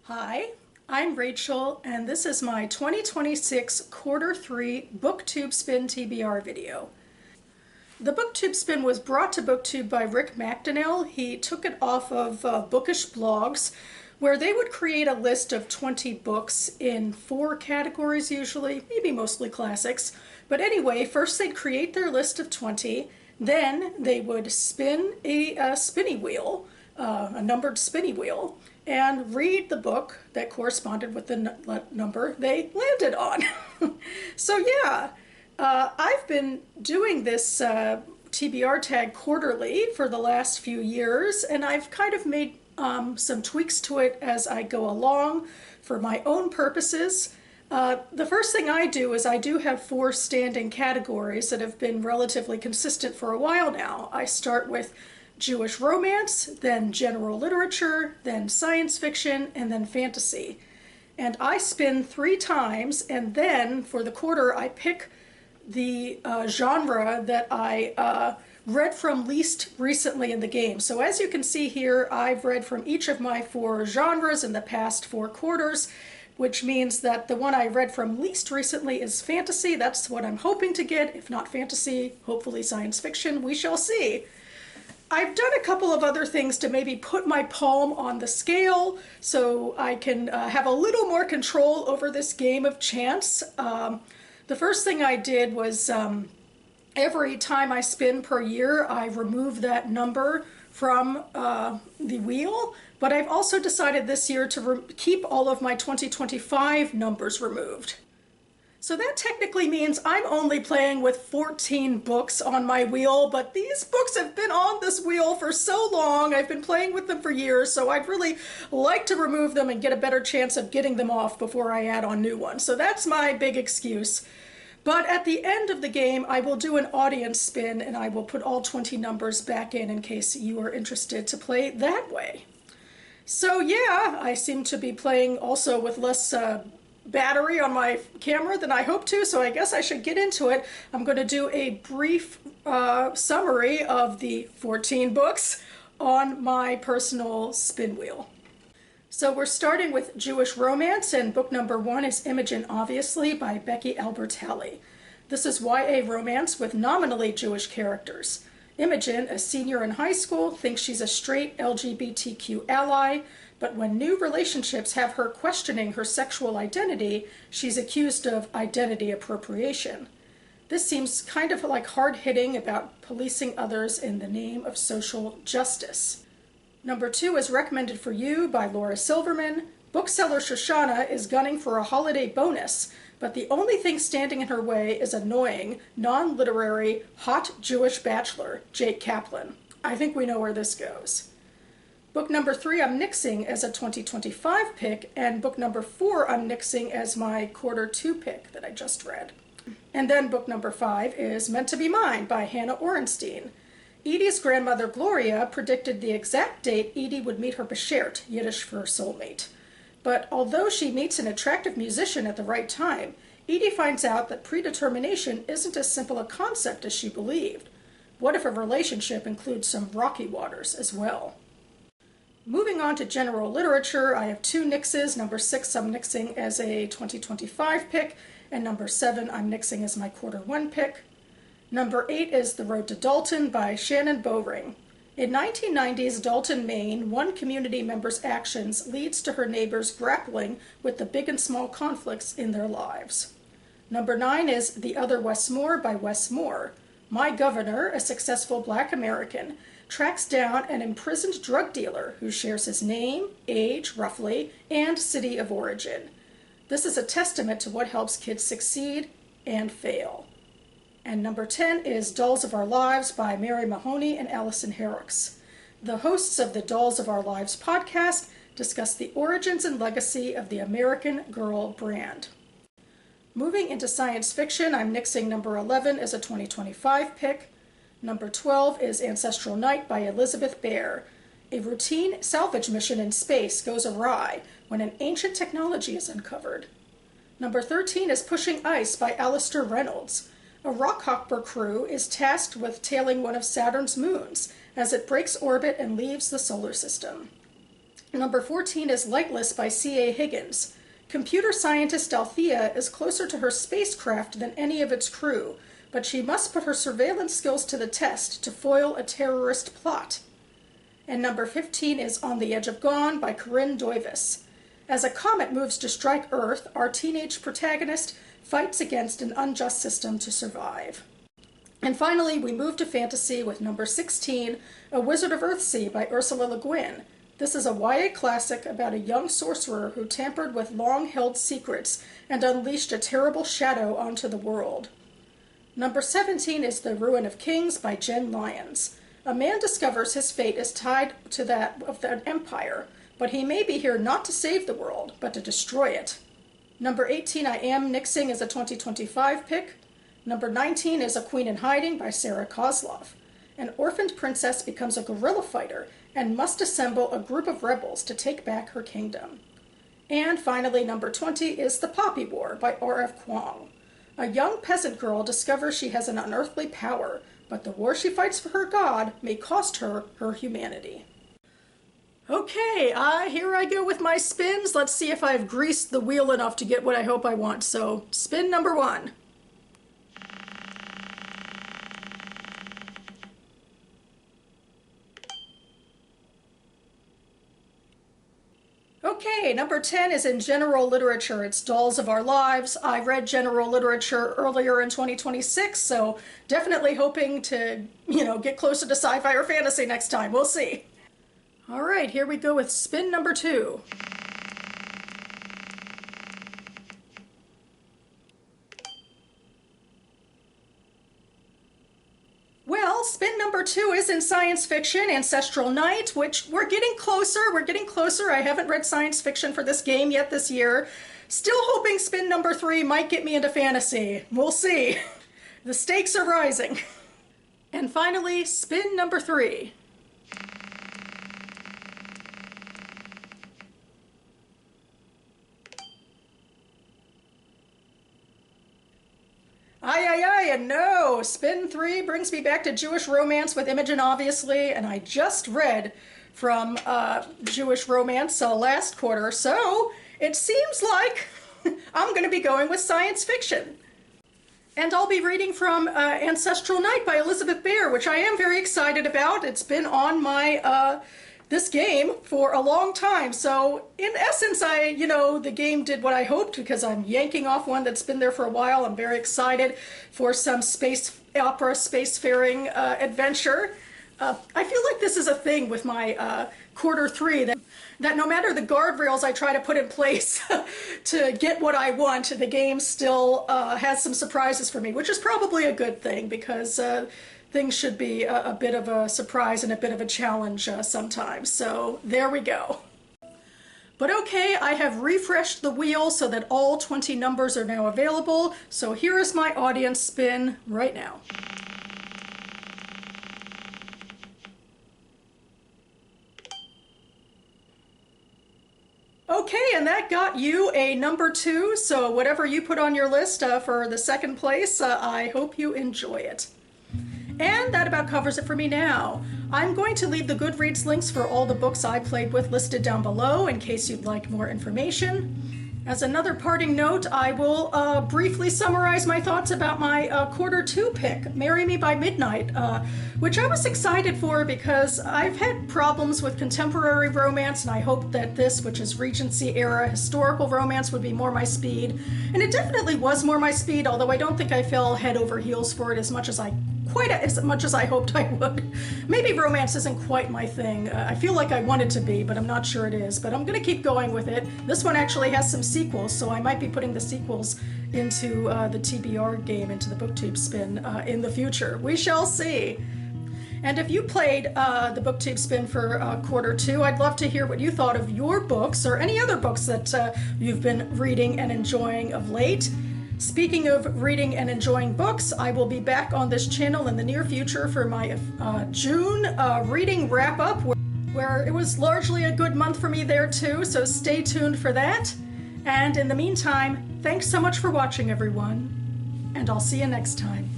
Hi, I'm Rachel, and this is my 2026 Quarter 3 BookTube Spin TBR video. The BookTube Spin was brought to BookTube by Rick McDonnell. He took it off of Bookish blogs, where they would create a list of 20 books in 4 categories usually, maybe mostly classics. But anyway, first they'd create their list of 20, then they would spin a spinny wheel, a numbered spinny wheel, and read the book that corresponded with the number they landed on. So yeah, I've been doing this TBR tag quarterly for the last few years, and I've kind of made some tweaks to it as I go along for my own purposes. The first thing I do is I do have 4 standing categories that have been relatively consistent for a while now. I start with Jewish romance, then general literature, then science fiction, and then fantasy. And I spin 3 times, and then for the quarter I pick the genre that I read from least recently in the game. So as you can see here, I've read from each of my 4 genres in the past 4 quarters, which means that the one I read from least recently is fantasy. That's what I'm hoping to get. If not fantasy, hopefully science fiction. We shall see. I've done a couple of other things to maybe put my palm on the scale so I can have a little more control over this game of chance. The first thing I did was every time I spin per year, I remove that number from the wheel, but I've also decided this year to keep all of my 2025 numbers removed. So that technically means I'm only playing with 14 books on my wheel, but these books have been on this wheel for so long. I've been playing with them for years, so I'd really like to remove them and get a better chance of getting them off before I add on new ones. So that's my big excuse. But at the end of the game, I will do an audience spin, and I will put all 20 numbers back in case you are interested to play that way. So yeah, I seem to be playing also with less battery on my camera than I hope to, so I guess I should get into it. I'm going to do a brief summary of the 14 books on my personal spin wheel. So we're starting with Jewish romance, and book number 1 is Imogen, obviously, by Becky Albertalli. This is YA romance with nominally Jewish characters. Imogen, a senior in high school, thinks she's a straight LGBTQ ally, but when new relationships have her questioning her sexual identity, she's accused of identity appropriation. This seems kind of like hard-hitting about policing others in the name of social justice. Number 2 is Recommended for You by Laura Silverman. Bookseller Shoshana is gunning for a holiday bonus, but the only thing standing in her way is annoying, non-literary, hot Jewish bachelor, Jake Kaplan. I think we know where this goes. Book number 3 I'm nixing as a 2025 pick, and book number 4 I'm nixing as my quarter 2 pick that I just read. And then book number 5 is Meant to Be Mine by Hannah Orenstein. Edie's grandmother Gloria predicted the exact date Edie would meet her Beshert, Yiddish for soulmate. But although she meets an attractive musician at the right time, Edie finds out that predetermination isn't as simple a concept as she believed. What if a relationship includes some rocky waters as well? Moving on to general literature, I have 2 nixes. Number 6 I'm nixing as a 2025 pick, and number 7 I'm nixing as my quarter 1 pick. Number 8 is The Road to Dalton by Shannon Bowring. In 1990's Dalton, Maine, one community member's actions leads to her neighbors grappling with the big and small conflicts in their lives. Number 9 is The Other Wes Moore by Wes Moore. My governor, a successful Black American, tracks down an imprisoned drug dealer who shares his name, age, roughly, and city of origin. This is a testament to what helps kids succeed and fail. And number 10 is Dolls of Our Lives by Mary Mahoney and Allison Herricks. The hosts of the Dolls of Our Lives podcast discuss the origins and legacy of the American Girl brand. Moving into science fiction, I'm nixing number 11 as a 2025 pick. Number 12 is Ancestral Night by Elizabeth Bear. A routine salvage mission in space goes awry when an ancient technology is uncovered. Number 13 is Pushing Ice by Alistair Reynolds. A Rockhopper crew is tasked with tailing one of Saturn's moons as it breaks orbit and leaves the solar system. Number 14 is Lightless by C.A. Higgins. Computer scientist Althea is closer to her spacecraft than any of its crew, but she must put her surveillance skills to the test to foil a terrorist plot. And number 15 is On the Edge of Gone by Corinne Doivas. As a comet moves to strike Earth, our teenage protagonist fights against an unjust system to survive. And finally, we move to fantasy with number 16, A Wizard of Earthsea by Ursula Le Guin. This is a YA classic about a young sorcerer who tampered with long-held secrets and unleashed a terrible shadow onto the world. Number 17 is The Ruin of Kings by Jen Lyons. A man discovers his fate is tied to that of an empire, but he may be here not to save the world, but to destroy it. Number 18, I Am Nixing, is a 2025 pick. Number 19 is A Queen in Hiding by Sarah Kozlov. An orphaned princess becomes a guerrilla fighter and must assemble a group of rebels to take back her kingdom. And finally, number 20 is The Poppy War by R.F. Kuang. A young peasant girl discovers she has an unearthly power, but the war she fights for her god may cost her her humanity. Okay, here I go with my spins. Let's see if I've greased the wheel enough to get what I hope I want. So, spin number 1. Okay, number 10 is in general literature. It's Dolls of Our Lives. I read general literature earlier in 2026, so definitely hoping to, get closer to sci-fi or fantasy next time. We'll see. All right, here we go with spin number 2. Well, spin number 2 is in science fiction, Ancestral Night, which we're getting closer. I haven't read science fiction for this game yet this year. Still hoping spin number 3 might get me into fantasy. We'll see. The stakes are rising. And finally, spin number 3. And no! Spin 3 brings me back to Jewish romance with Imogen, obviously, and I just read from Jewish romance last quarter, so it seems like I'm going to be going with science fiction. And I'll be reading from Ancestral Night by Elizabeth Bear, which I am very excited about. It's been on my this game for a long time. So in essence, the game did what I hoped, because I'm yanking off one that's been there for a while. I'm very excited for some space opera, spacefaring adventure. I feel like this is a thing with my quarter 3, that no matter the guardrails I try to put in place to get what I want, the game still has some surprises for me, which is probably a good thing, because things should be a bit of a surprise and a bit of a challenge sometimes. So there we go. But okay, I have refreshed the wheel so that all 20 numbers are now available. So here is my audience spin right now. Okay, and that got you a number 2. So whatever you put on your list for the second place, I hope you enjoy it. And that about covers it for me now. I'm going to leave the Goodreads links for all the books I played with listed down below in case you'd like more information. As another parting note, I will briefly summarize my thoughts about my quarter 2 pick, Marry Me by Midnight, which I was excited for because I've had problems with contemporary romance, and I hoped that this, which is Regency era historical romance, would be more my speed. And it definitely was more my speed, although I don't think I fell head over heels for it as much as I hoped I would. Maybe romance isn't quite my thing. I feel like I want it to be, but I'm not sure it is. But I'm going to keep going with it. This one actually has some sequels, so I might be putting the sequels into the TBR game, into the BookTube spin in the future. We shall see. And if you played the BookTube spin for quarter 2, I'd love to hear what you thought of your books or any other books that you've been reading and enjoying of late. Speaking of reading and enjoying books, I will be back on this channel in the near future for my June reading wrap-up, where it was largely a good month for me there too, so stay tuned for that. And in the meantime, thanks so much for watching, everyone, and I'll see you next time.